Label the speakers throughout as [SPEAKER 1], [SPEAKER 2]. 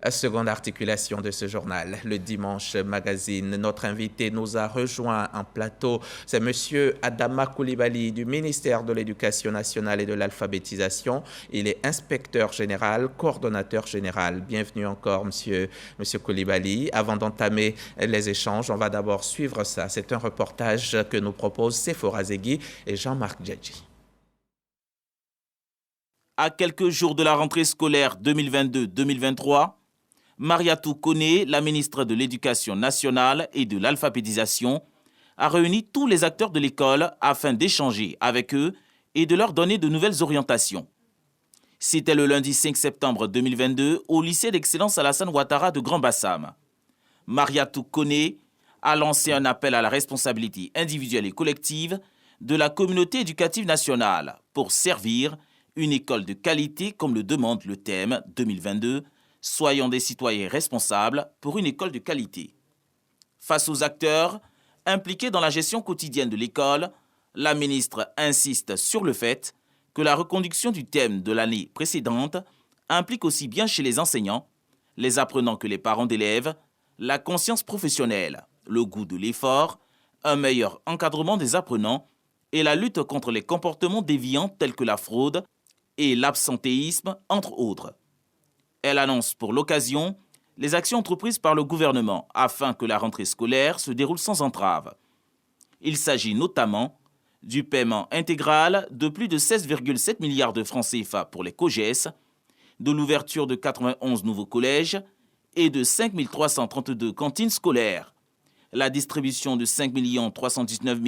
[SPEAKER 1] Seconde articulation de ce journal, le Dimanche Magazine. Notre invité nous a rejoint en plateau. C'est M. Adama Coulibaly du ministère de l'Éducation nationale et de l'alphabétisation. Il est inspecteur général, coordonnateur général. Bienvenue encore, monsieur Coulibaly. Avant d'entamer les échanges, on va d'abord suivre ça. C'est un reportage que nous proposent Sephora Zegui et Jean-Marc Djadji.
[SPEAKER 2] À quelques jours de la rentrée scolaire 2022-2023, Mariatou Koné, la ministre de l'Éducation nationale et de l'alphabétisation, a réuni tous les acteurs de l'école afin d'échanger avec eux et de leur donner de nouvelles orientations. C'était le lundi 5 septembre 2022 au lycée d'excellence Alassane Ouattara de Grand Bassam. Mariatou Koné a lancé un appel à la responsabilité individuelle et collective de la communauté éducative nationale pour servir une école de qualité comme le demande le thème 2022. Soyons des citoyens responsables pour une école de qualité. Face aux acteurs impliqués dans la gestion quotidienne de l'école, la ministre insiste sur le fait que la reconduction du thème de l'année précédente implique aussi bien chez les enseignants, les apprenants que les parents d'élèves, la conscience professionnelle, le goût de l'effort, un meilleur encadrement des apprenants et la lutte contre les comportements déviants tels que la fraude et l'absentéisme, entre autres. Elle annonce pour l'occasion les actions entreprises par le gouvernement afin que la rentrée scolaire se déroule sans entrave. Il s'agit notamment du paiement intégral de plus de 16,7 milliards de francs CFA pour les COGES, de l'ouverture de 91 nouveaux collèges et de 5 332 cantines scolaires, la distribution de 5 319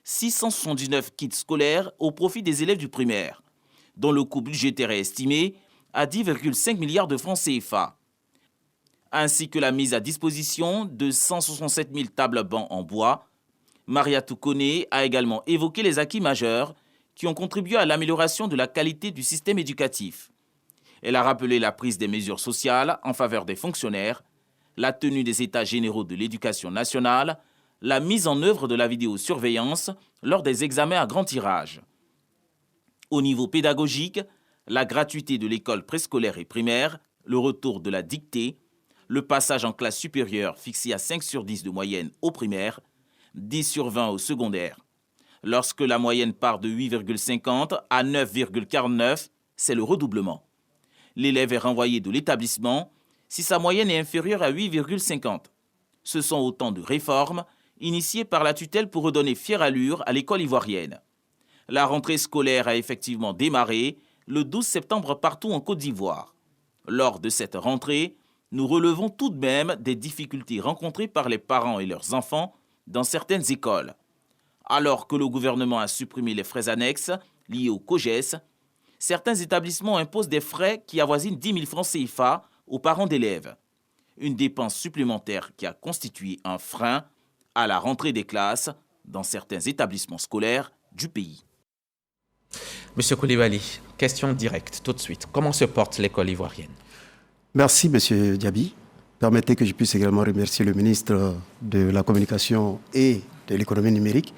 [SPEAKER 2] 679 kits scolaires au profit des élèves du primaire, dont le coût budgétaire est estimé à 10,5 milliards de francs CFA, ainsi que la mise à disposition de 167 000 tables bancs en bois. Mariatou Koné a également évoqué les acquis majeurs qui ont contribué à l'amélioration de la qualité du système éducatif. Elle a rappelé la prise des mesures sociales en faveur des fonctionnaires, la tenue des états généraux de l'éducation nationale, la mise en œuvre de la vidéosurveillance lors des examens à grand tirage. Au niveau pédagogique, la gratuité de l'école préscolaire et primaire, le retour de la dictée, le passage en classe supérieure fixé à 5 sur 10 de moyenne au primaire, 10 sur 20 au secondaire. Lorsque la moyenne part de 8,50 à 9,49, c'est le redoublement. L'élève est renvoyé de l'établissement si sa moyenne est inférieure à 8,50. Ce sont autant de réformes initiées par la tutelle pour redonner fière allure à l'école ivoirienne. La rentrée scolaire a effectivement démarré le 12 septembre partout en Côte d'Ivoire. Lors de cette rentrée, nous relevons tout de même des difficultés rencontrées par les parents et leurs enfants dans certaines écoles. Alors que le gouvernement a supprimé les frais annexes liés au COGES, certains établissements imposent des frais qui avoisinent 10 000 francs CFA aux parents d'élèves. Une dépense supplémentaire qui a constitué un frein à la rentrée des classes dans certains établissements scolaires du pays.
[SPEAKER 1] Monsieur Coulibaly, question directe tout de suite. Comment se porte l'école ivoirienne?
[SPEAKER 3] Merci, Monsieur Diaby. Permettez que je puisse également remercier le ministre de la Communication et de l'économie numérique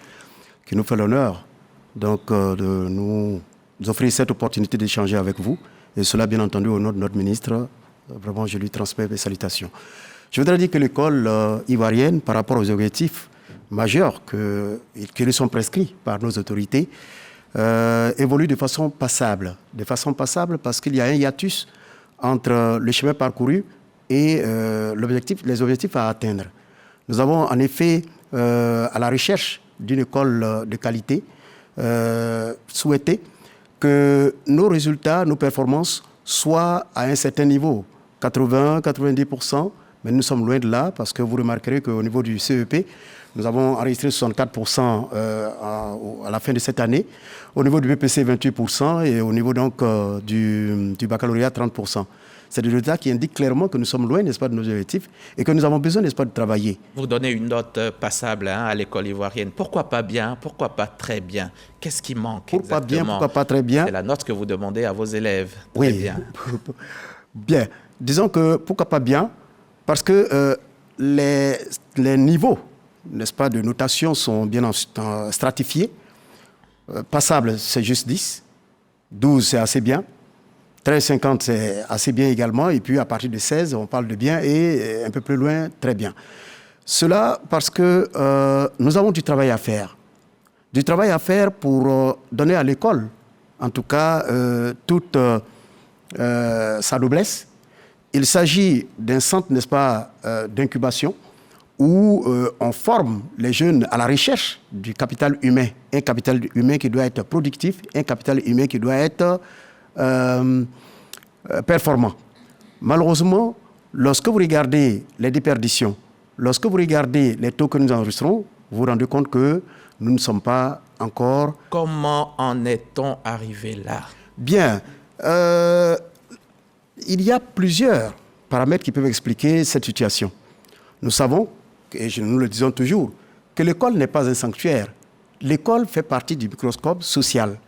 [SPEAKER 3] qui nous fait l'honneur de nous offrir cette opportunité d'échanger avec vous. Et cela, bien entendu, au nom de notre ministre, vraiment, je lui transmets mes salutations. Je voudrais dire que l'école ivoirienne, par rapport aux objectifs majeurs qui lui sont prescrits par nos autorités, évolue de façon passable. De façon passable parce qu'il y a un hiatus entre le chemin parcouru et les objectifs à atteindre. Nous avons en effet, à la recherche d'une école de qualité, souhaité que nos résultats, nos performances soient à un certain niveau, 80-90%, mais nous sommes loin de là parce que vous remarquerez qu'au niveau du CEP, nous avons enregistré 64% à la fin de cette année. Au niveau du BPC, 28% et au niveau donc du baccalauréat, 30%. C'est des résultats qui indiquent clairement que nous sommes loin, n'est-ce pas, de nos objectifs et que nous avons besoin, n'est-ce pas, de travailler.
[SPEAKER 1] Vous donnez une note passable à l'école ivoirienne. Pourquoi pas bien? Pourquoi pas très bien? Qu'est-ce qui manque
[SPEAKER 3] Pourquoi
[SPEAKER 1] exactement?
[SPEAKER 3] Bien, pourquoi pas très bien?
[SPEAKER 1] C'est la note que vous demandez à vos élèves. Très
[SPEAKER 3] oui,
[SPEAKER 1] bien.
[SPEAKER 3] Bien. Disons que pourquoi pas bien? Parce que les niveaux, n'est-ce pas, de notation sont bien stratifiés. Passable, c'est juste 10. 12, c'est assez bien. 13,50 c'est assez bien également, et puis à partir de 16, on parle de bien, et un peu plus loin, très bien. Cela parce que nous avons du travail à faire. Du travail à faire pour donner à l'école, en tout cas, toute sa noblesse. Il s'agit d'un centre, n'est-ce pas, d'incubation, où on forme les jeunes à la recherche du capital humain. Un capital humain qui doit être productif, un capital humain qui doit être performant. Malheureusement, lorsque vous regardez les déperditions, lorsque vous regardez les taux que nous enregistrons, vous vous rendez compte que nous ne sommes pas encore...
[SPEAKER 1] Comment en est-on arrivé là?
[SPEAKER 3] Bien, il y a plusieurs paramètres qui peuvent expliquer cette situation. Nous savons, et nous le disons toujours, que l'école n'est pas un sanctuaire. L'école fait partie du microscope social.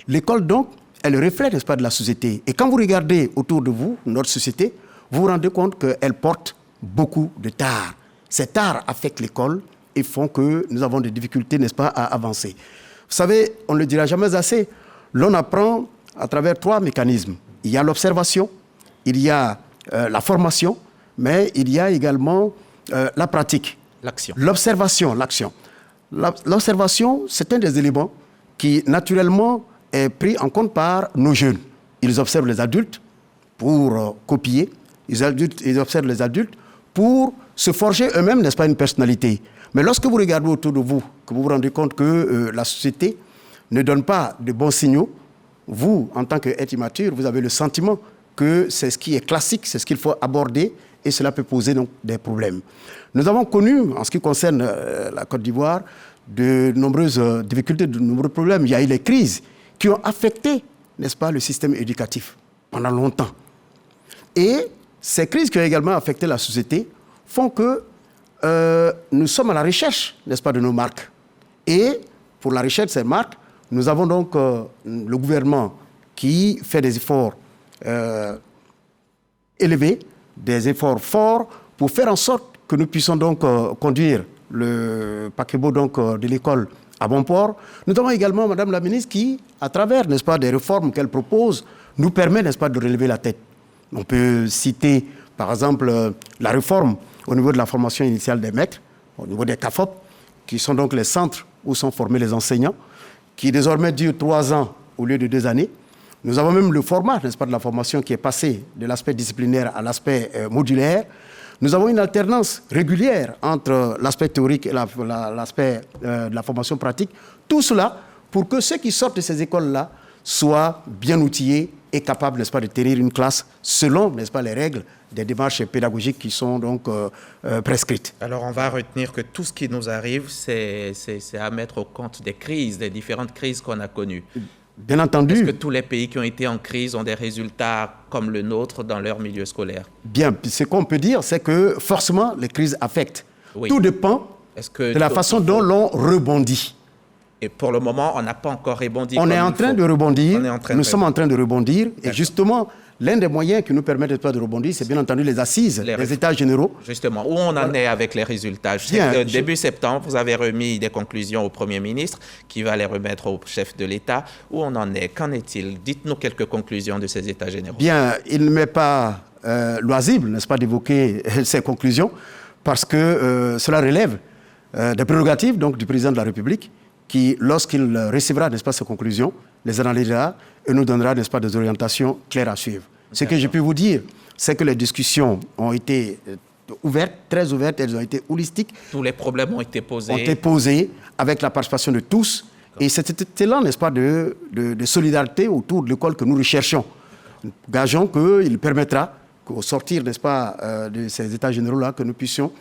[SPEAKER 3] L'école, donc, est le reflet, n'est-ce pas, de la société. Et quand vous regardez autour de vous, notre société, vous vous rendez compte qu'elle porte beaucoup de tares. Ces tares affectent l'école et font que nous avons des difficultés, n'est-ce pas, à avancer. Vous savez, on ne le dira jamais assez, l'on apprend à travers 3 mécanismes. Il y a l'observation, il y a la formation, mais il y a également la pratique.
[SPEAKER 1] L'action.
[SPEAKER 3] L'observation, l'action. L'observation, c'est un des éléments qui, naturellement, est pris en compte par nos jeunes. Ils observent les adultes pour copier, ils observent les adultes pour se forger eux-mêmes, n'est-ce pas, une personnalité. Mais lorsque vous regardez autour de vous, que vous vous rendez compte que la société ne donne pas de bons signaux, vous, en tant qu'être immature, vous avez le sentiment que c'est ce qui est classique, c'est ce qu'il faut aborder, et cela peut poser donc des problèmes. Nous avons connu, en ce qui concerne la Côte d'Ivoire, de nombreuses difficultés, de nombreux problèmes. Il y a eu les crises qui ont affecté, n'est-ce pas, le système éducatif pendant longtemps. Et ces crises qui ont également affecté la société font que nous sommes à la recherche, n'est-ce pas, de nos marques. Et pour la recherche de ces marques, nous avons donc le gouvernement qui fait des efforts élevés, des efforts forts pour faire en sorte que nous puissions donc conduire le paquebot donc, de l'école à bon port. Nous avons également Madame la ministre qui, à travers, n'est-ce pas, des réformes qu'elle propose, nous permet, n'est-ce pas, de relever la tête. On peut citer, par exemple, la réforme au niveau de la formation initiale des maîtres, au niveau des CAFOP, qui sont donc les centres où sont formés les enseignants, qui désormais durent 3 ans au lieu de 2 années. Nous avons même le format, n'est-ce pas, de la formation qui est passé de l'aspect disciplinaire à l'aspect modulaire. Nous avons une alternance régulière entre l'aspect théorique et l'aspect de la formation pratique. Tout cela pour que ceux qui sortent de ces écoles-là soient bien outillés et capables, n'est-ce pas, de tenir une classe selon, n'est-ce pas, les règles des démarches pédagogiques qui sont donc prescrites.
[SPEAKER 1] Alors, on va retenir que tout ce qui nous arrive, c'est à mettre au compte des crises, des différentes crises qu'on a connues.
[SPEAKER 3] Bien entendu.
[SPEAKER 1] Est-ce que tous les pays qui ont été en crise ont des résultats comme le nôtre dans leur milieu scolaire?
[SPEAKER 3] Bien, ce qu'on peut dire, c'est que forcément, les crises affectent.
[SPEAKER 1] Oui.
[SPEAKER 3] Tout dépend de la façon dont l'on rebondit.
[SPEAKER 1] Et pour le moment, on n'a pas encore rebondi.
[SPEAKER 3] On est en train de rebondir. Nous sommes en train de rebondir. Et justement, l'un des moyens qui nous permettent de rebondir, c'est bien entendu les assises, les états généraux.
[SPEAKER 1] Justement, où on en est avec les résultats? Début septembre, vous avez remis des conclusions au Premier ministre qui va les remettre au chef de l'État. Où on en est? Qu'en est-il? Dites-nous quelques conclusions de ces états généraux.
[SPEAKER 3] Bien, il ne m'est pas loisible, n'est-ce pas, d'évoquer ces conclusions parce que cela relève des prérogatives donc, du président de la République qui, lorsqu'il recevra, n'est-ce pas, ces conclusions, les analysera et nous donnera, n'est-ce pas, des orientations claires à suivre. Ce que je peux vous dire, c'est que les discussions ont été ouvertes, très ouvertes, elles ont été holistiques.
[SPEAKER 1] Tous les problèmes ont été posés.
[SPEAKER 3] Ont été posés avec la participation de tous. Et c'est cet élan, n'est-ce pas, de solidarité autour de l'école que nous recherchons. Gageons qu'il permettra, au sortir, n'est-ce pas, de ces états généraux-là, que nous puissions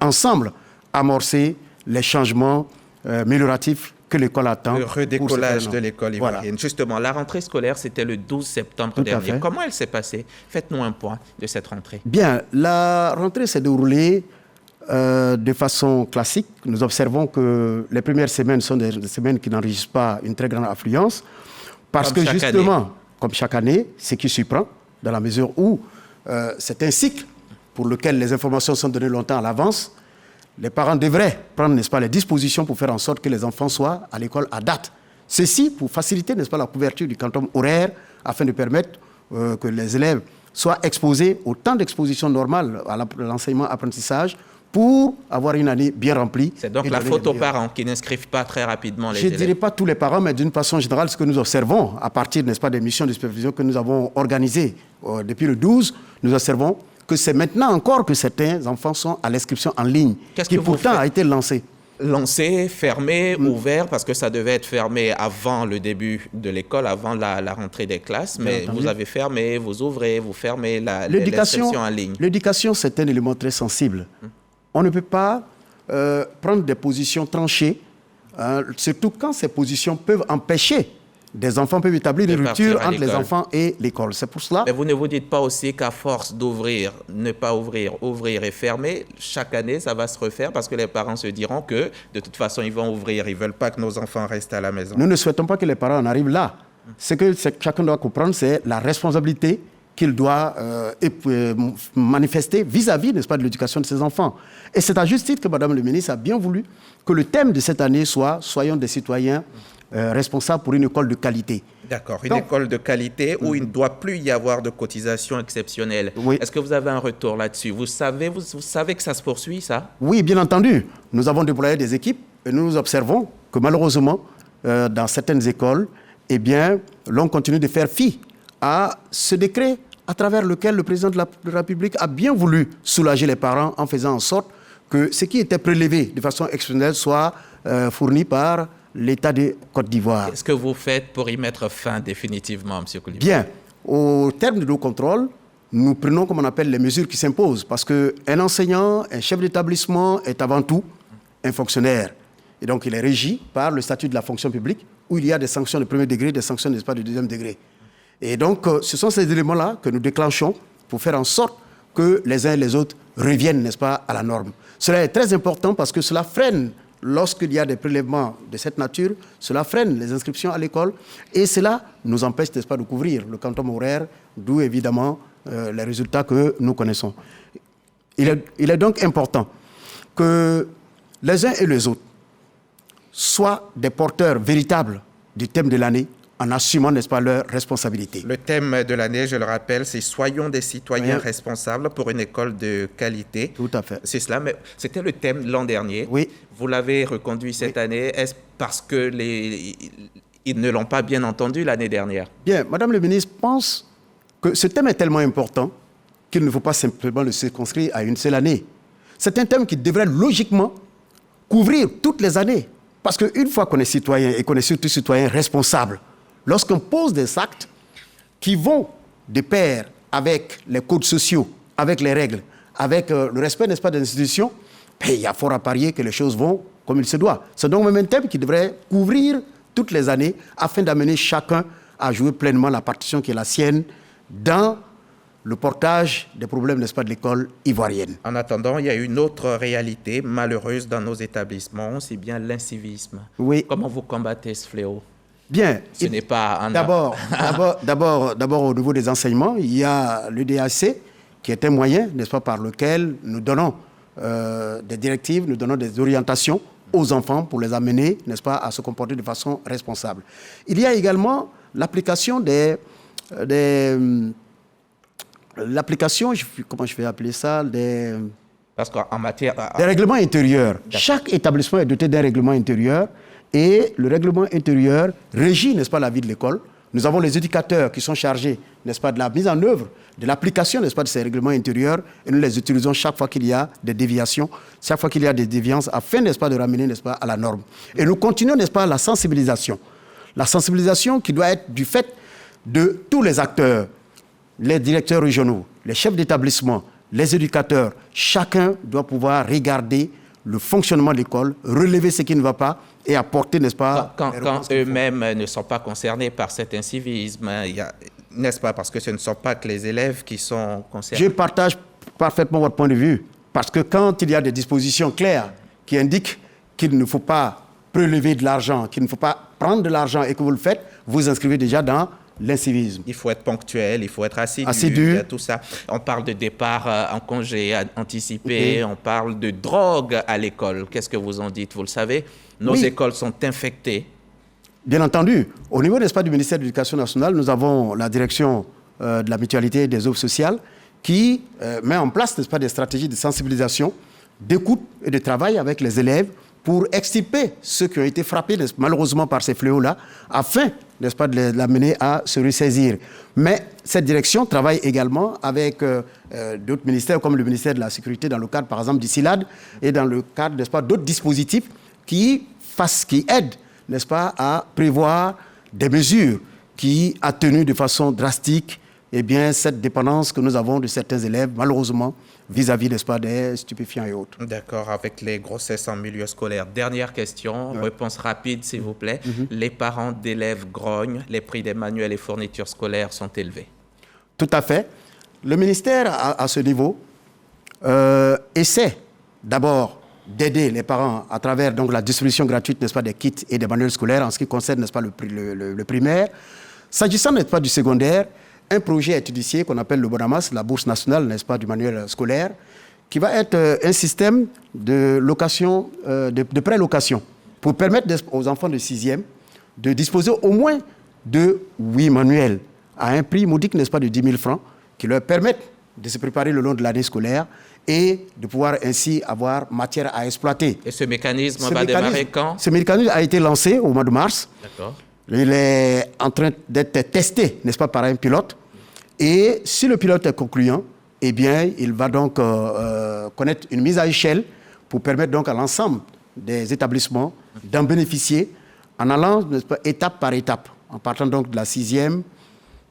[SPEAKER 3] ensemble amorcer les changements amélioratifs que l'école attend.
[SPEAKER 1] Le redécollage de l'école ivoirienne. Voilà. Justement, la rentrée scolaire, c'était le 12 septembre dernier. Comment elle s'est passée? Faites-nous un point de cette rentrée.
[SPEAKER 3] Bien, la rentrée s'est déroulée de façon classique. Nous observons que les premières semaines sont des semaines qui n'enregistrent pas une très grande affluence. Parce que justement, comme chaque année, ce qui surprend, dans la mesure où c'est un cycle pour lequel les informations sont données longtemps à l'avance, les parents devraient prendre, n'est-ce pas, les dispositions pour faire en sorte que les enfants soient à l'école à date. Ceci pour faciliter, n'est-ce pas, la couverture du quantum horaire afin de permettre que les élèves soient exposés au temps d'exposition normale à l'enseignement-apprentissage pour avoir une année bien remplie.
[SPEAKER 1] C'est donc la faute aux parents qui n'inscrivent pas très rapidement les élèves.
[SPEAKER 3] Je ne dirais pas tous les parents, mais d'une façon générale, ce que nous observons, à partir, n'est-ce pas, des missions de supervision que nous avons organisées depuis le 12, nous observons que c'est maintenant encore que certains enfants sont à l'inscription en ligne, qui pourtant a été lancée.
[SPEAKER 1] Lancé, fermé, ouvert, parce que ça devait être fermé avant le début de l'école, avant la rentrée des classes, mais vous avez fermé, vous ouvrez, vous fermez l'inscription en ligne.
[SPEAKER 3] L'éducation, c'est un élément très sensible. On ne peut pas prendre des positions tranchées, surtout quand ces positions peuvent empêcher des enfants, peuvent établir une rupture entre les enfants et l'école. C'est pour cela.
[SPEAKER 1] Mais vous ne vous dites pas aussi qu'à force d'ouvrir, ne pas ouvrir, ouvrir et fermer, chaque année, ça va se refaire parce que les parents se diront que de toute façon, ils vont ouvrir. Ils ne veulent pas que nos enfants restent à la maison.
[SPEAKER 3] Nous ne souhaitons pas que les parents en arrivent là. Ce que chacun doit comprendre, c'est la responsabilité qu'il doit manifester vis-à-vis, n'est-ce pas, de l'éducation de ses enfants. Et c'est à juste titre que Mme le ministre a bien voulu que le thème de cette année soit « Soyons des citoyens responsables pour une école de qualité ».
[SPEAKER 1] D'accord, une école de qualité où il ne doit plus y avoir de cotisations exceptionnelles.
[SPEAKER 3] Oui.
[SPEAKER 1] Est-ce que vous avez un retour là-dessus? Vous savez que ça se poursuit, ça?
[SPEAKER 3] Oui, bien entendu. Nous avons déployé des équipes et nous observons que malheureusement, dans certaines écoles, eh bien, l'on continue de faire fi à ce décret à travers lequel le président de la République a bien voulu soulager les parents en faisant en sorte que ce qui était prélevé de façon exceptionnelle soit fourni par l'État de Côte d'Ivoire.
[SPEAKER 1] Qu'est-ce que vous faites pour y mettre fin définitivement, M. Coulibaly?
[SPEAKER 3] Bien. Au terme de nos contrôles, nous prenons, comme on appelle, les mesures qui s'imposent. Parce qu'un enseignant, un chef d'établissement est avant tout un fonctionnaire. Et donc, il est régi par le statut de la fonction publique, où il y a des sanctions de premier degré, des sanctions, n'est-ce pas, de deuxième degré. Et donc, ce sont ces éléments-là que nous déclenchons pour faire en sorte que les uns et les autres reviennent, n'est-ce pas, à la norme. Cela est très important parce que cela freine, lorsqu'il y a des prélèvements de cette nature, cela freine les inscriptions à l'école et cela nous empêche, n'est-ce pas, de couvrir le quantum horaire, d'où évidemment les résultats que nous connaissons. Il est donc important que les uns et les autres soient des porteurs véritables du thème de l'année, en assumant, n'est-ce pas, leurs responsabilités.
[SPEAKER 1] Le thème de l'année, je le rappelle, c'est « Soyons des citoyens responsables pour une école de qualité ».
[SPEAKER 3] Tout à fait.
[SPEAKER 1] C'est cela, mais c'était le thème l'an dernier.
[SPEAKER 3] Oui.
[SPEAKER 1] Vous l'avez reconduit cette année. Est-ce parce que ils ne l'ont pas bien entendu l'année dernière?
[SPEAKER 3] Bien, Madame le ministre pense que ce thème est tellement important qu'il ne faut pas simplement le circonscrire à une seule année. C'est un thème qui devrait logiquement couvrir toutes les années. Parce qu'une fois qu'on est citoyen et qu'on est surtout citoyen responsable, lorsqu'on pose des actes qui vont de pair avec les codes sociaux, avec les règles, avec le respect, n'est-ce pas, des institutions, il y a fort à parier que les choses vont comme il se doit. C'est donc même un thème qui devrait couvrir toutes les années afin d'amener chacun à jouer pleinement la partition qui est la sienne dans le portage des problèmes, n'est-ce pas, de l'école ivoirienne.
[SPEAKER 1] En attendant, il y a une autre réalité malheureuse dans nos établissements, c'est bien l'incivisme.
[SPEAKER 3] Oui.
[SPEAKER 1] Comment vous combattez ce fléau?
[SPEAKER 3] Bien.
[SPEAKER 1] Ce n'est pas un...
[SPEAKER 3] D'abord, au niveau des enseignements, il y a le DAC, qui est un moyen, n'est-ce pas, par lequel nous donnons des directives, nous donnons des orientations aux enfants pour les amener, n'est-ce pas, à se comporter de façon responsable. Il y a également l'application l'application, comment je vais appeler ça,
[SPEAKER 1] Parce qu'en matière...
[SPEAKER 3] des règlements intérieurs. Chaque établissement est doté d'un règlement intérieur et le règlement intérieur régit, n'est-ce pas, la vie de l'école. Nous avons les éducateurs qui sont chargés, n'est-ce pas, de la mise en œuvre, de l'application, n'est-ce pas, de ces règlements intérieurs et nous les utilisons chaque fois qu'il y a des déviations, chaque fois qu'il y a des déviances afin, n'est-ce pas, de ramener, n'est-ce pas, à la norme. Et nous continuons, n'est-ce pas, la sensibilisation. La sensibilisation qui doit être du fait de tous les acteurs, les directeurs régionaux, les chefs d'établissement, les éducateurs, chacun doit pouvoir regarder le fonctionnement de l'école, relever ce qui ne va pas et apporter, n'est-ce pas...
[SPEAKER 1] Quand eux-mêmes ne sont pas concernés par cet incivisme, n'est-ce pas, parce que ce ne sont pas que les élèves qui sont concernés.
[SPEAKER 3] Je partage parfaitement votre point de vue, parce que quand il y a des dispositions claires qui indiquent qu'il ne faut pas prélever de l'argent, qu'il ne faut pas prendre de l'argent et que vous le faites, vous inscrivez déjà dans l'incivisme.
[SPEAKER 1] Il faut être ponctuel, il faut être assidu. Il y a tout ça. On parle de départ en congé anticipé, on parle de drogue à l'école. Qu'est-ce que vous en dites? Vous le savez, nos écoles sont infectées.
[SPEAKER 3] Bien entendu. Au niveau, n'est-ce pas, du ministère de l'Éducation nationale, nous avons la direction de la mutualité des offres sociales qui met en place, n'est-ce pas, des stratégies de sensibilisation, d'écoute et de travail avec les élèves pour extirper ceux qui ont été frappés malheureusement par ces fléaux-là, afin, n'est-ce pas, de l'amener à se ressaisir. Mais cette direction travaille également avec d'autres ministères, comme le ministère de la Sécurité, dans le cadre, par exemple, du CILAD, et dans le cadre, n'est-ce pas, d'autres dispositifs qui aident, n'est-ce pas, à prévoir des mesures qui atténuent de façon drastique cette dépendance que nous avons de certains élèves, malheureusement, vis-à-vis, n'est-ce pas, des stupéfiants et autres.
[SPEAKER 1] D'accord, avec les grossesses en milieu scolaire. Dernière question, réponse rapide, s'il vous plaît. Les parents d'élèves grognent, les prix des manuels et fournitures scolaires sont élevés.
[SPEAKER 3] Tout à fait. Le ministère, à ce niveau, essaie d'abord d'aider les parents à travers donc, la distribution gratuite, n'est-ce pas, des kits et des manuels scolaires en ce qui concerne, n'est-ce pas, le primaire. S'agissant, n'est-ce pas, du secondaire, un projet est initié qu'on appelle le Bonamas, la bourse nationale, n'est-ce pas, du manuel scolaire, qui va être un système de location, de prélocation, pour permettre aux enfants de 6e de disposer au moins de 8 manuels à un prix modique, n'est-ce pas, de 10 000 francs, qui leur permettent de se préparer le long de l'année scolaire et de pouvoir ainsi avoir matière à exploiter.
[SPEAKER 1] Et ce mécanisme va démarrer quand?
[SPEAKER 3] Ce mécanisme a été lancé au mois de mars.
[SPEAKER 1] D'accord.
[SPEAKER 3] Il est en train d'être testé, n'est-ce pas, par un pilote. Et si le pilote est concluant, eh bien, il va donc connaître une mise à échelle pour permettre donc à l'ensemble des établissements d'en bénéficier en allant, n'est-ce pas, étape par étape, en partant donc de la 6e,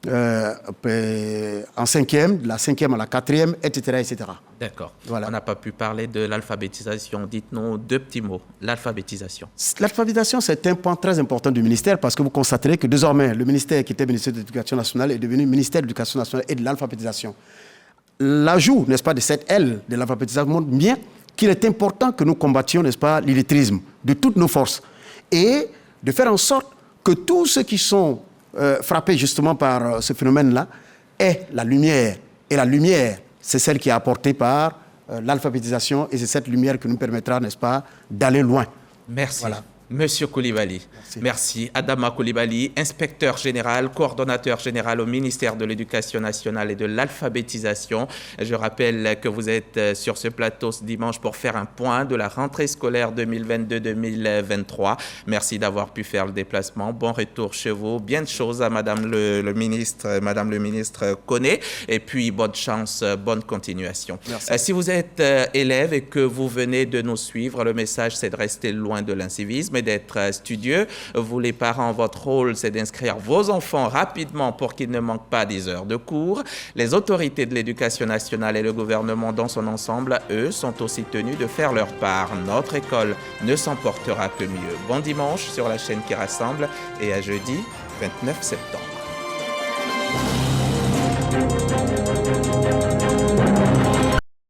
[SPEAKER 3] en 5e, de la 5e à la 4e, etc., etc.
[SPEAKER 1] D'accord.
[SPEAKER 3] Voilà.
[SPEAKER 1] On n'a pas pu parler de l'alphabétisation. Dites-nous 2 petits mots. L'alphabétisation.
[SPEAKER 3] L'alphabétisation, c'est un point très important du ministère parce que vous constaterez que désormais, le ministère qui était ministère de l'Éducation nationale est devenu ministère de l'Éducation nationale et de l'alphabétisation. L'ajout, n'est-ce pas, de cette aile de l'alphabétisation montre bien qu'il est important que nous combattions, n'est-ce pas, l'illettrisme de toutes nos forces et de faire en sorte que tous ceux qui sont frappés justement par ce phénomène-là aient la lumière. Et la lumière, c'est celle qui est apportée par l'alphabétisation et c'est cette lumière qui nous permettra, n'est-ce pas, d'aller loin.
[SPEAKER 1] Merci.
[SPEAKER 3] Voilà.
[SPEAKER 1] Monsieur Coulibaly. Merci. Adama Coulibaly, inspecteur général, coordonnateur général au ministère de l'Éducation nationale et de l'alphabétisation. Je rappelle que vous êtes sur ce plateau ce dimanche pour faire un point de la rentrée scolaire 2022-2023. Merci d'avoir pu faire le déplacement. Bon retour chez vous. Bien de choses à Madame le ministre Koné. Et puis, bonne chance, bonne continuation. Si vous êtes élève et que vous venez de nous suivre, le message, c'est de rester loin de l'incivisme et d'être studieux. Vous, les parents, votre rôle, c'est d'inscrire vos enfants rapidement pour qu'ils ne manquent pas des heures de cours. Les autorités de l'Éducation nationale et le gouvernement dans son ensemble, eux, sont aussi tenus de faire leur part. Notre école ne s'en portera que mieux. Bon dimanche sur la chaîne qui rassemble et à jeudi 29 septembre.